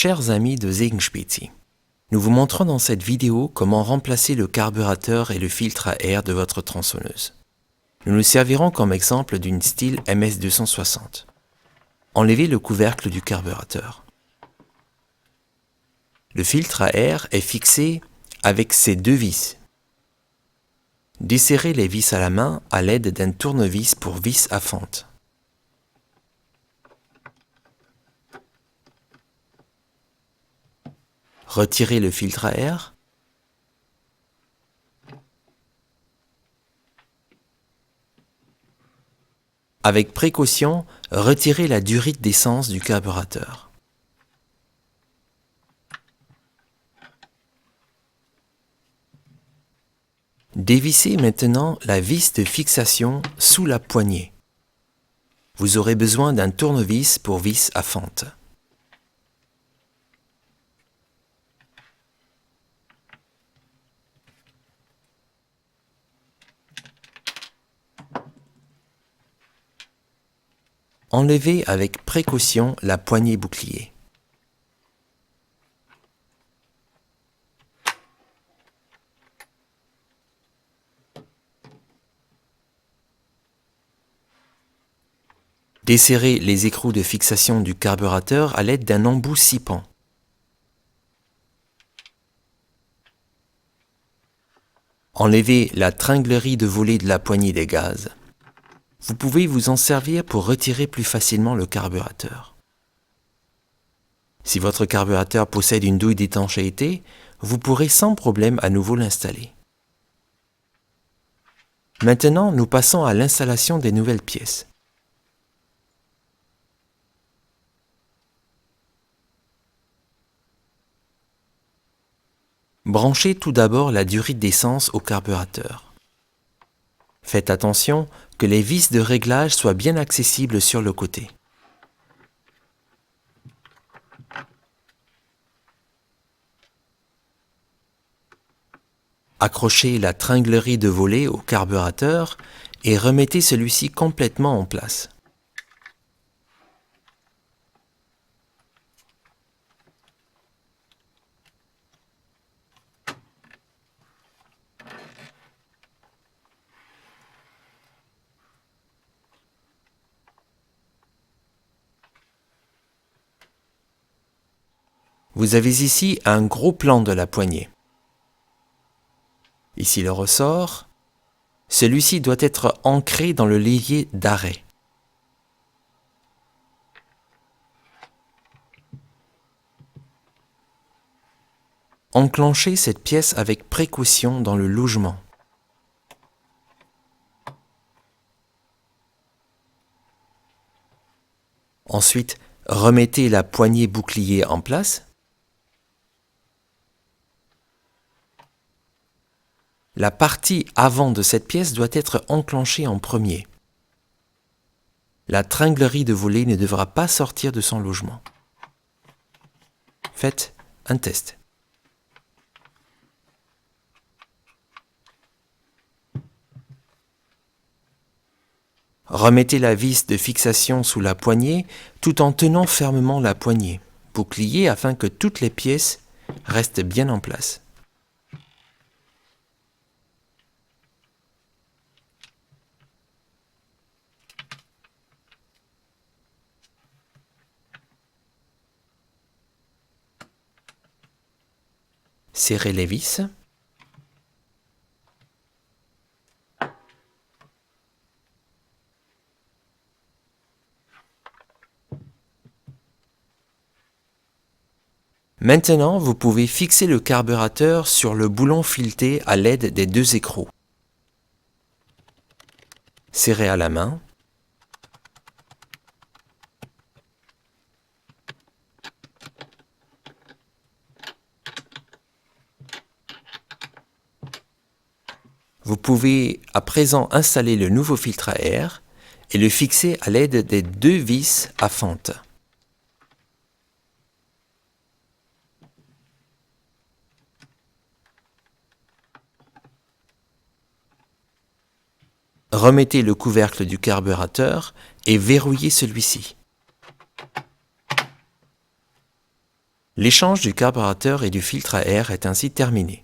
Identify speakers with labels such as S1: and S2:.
S1: Chers amis de Zegenspitzi, nous vous montrons dans cette vidéo comment remplacer le carburateur et le filtre à air de votre tronçonneuse. Nous nous servirons comme exemple d'une Stihl MS260. Enlevez le couvercle du carburateur. Le filtre à air est fixé avec ces deux vis. Desserrez les vis à la main à l'aide d'un tournevis pour vis à fente. Retirez le filtre à air. Avec précaution, retirez la durite d'essence du carburateur. Dévissez maintenant la vis de fixation sous la poignée. Vous aurez besoin d'un tournevis pour vis à fente. Enlevez avec précaution la poignée bouclier. Desserrez les écrous de fixation du carburateur à l'aide d'un embout scippant. Enlevez la tringlerie de volet de la poignée des gaz. Vous pouvez vous en servir pour retirer plus facilement le carburateur. Si votre carburateur possède une douille d'étanchéité, vous pourrez sans problème à nouveau l'installer. Maintenant, nous passons à l'installation des nouvelles pièces. Branchez tout d'abord la durite d'essence au carburateur. Faites attention que les vis de réglage soient bien accessibles sur le côté. Accrochez la tringlerie de volet au carburateur et remettez celui-ci complètement en place. Vous avez ici un gros plan de la poignée. Ici le ressort. Celui-ci doit être ancré dans le levier d'arrêt. Enclenchez cette pièce avec précaution dans le logement. Ensuite, remettez la poignée bouclier en place. La partie avant de cette pièce doit être enclenchée en premier. La tringlerie de volet ne devra pas sortir de son logement. Faites un test. Remettez la vis de fixation sous la poignée tout en tenant fermement la poignée, bouclier afin que toutes les pièces restent bien en place. Serrez les vis. Maintenant, vous pouvez fixer le carburateur sur le boulon fileté à l'aide des deux écrous. Serrez à la main. Vous pouvez à présent installer le nouveau filtre à air et le fixer à l'aide des deux vis à fente. Remettez le couvercle du carburateur et verrouillez celui-ci. L'échange du carburateur et du filtre à air est ainsi terminé.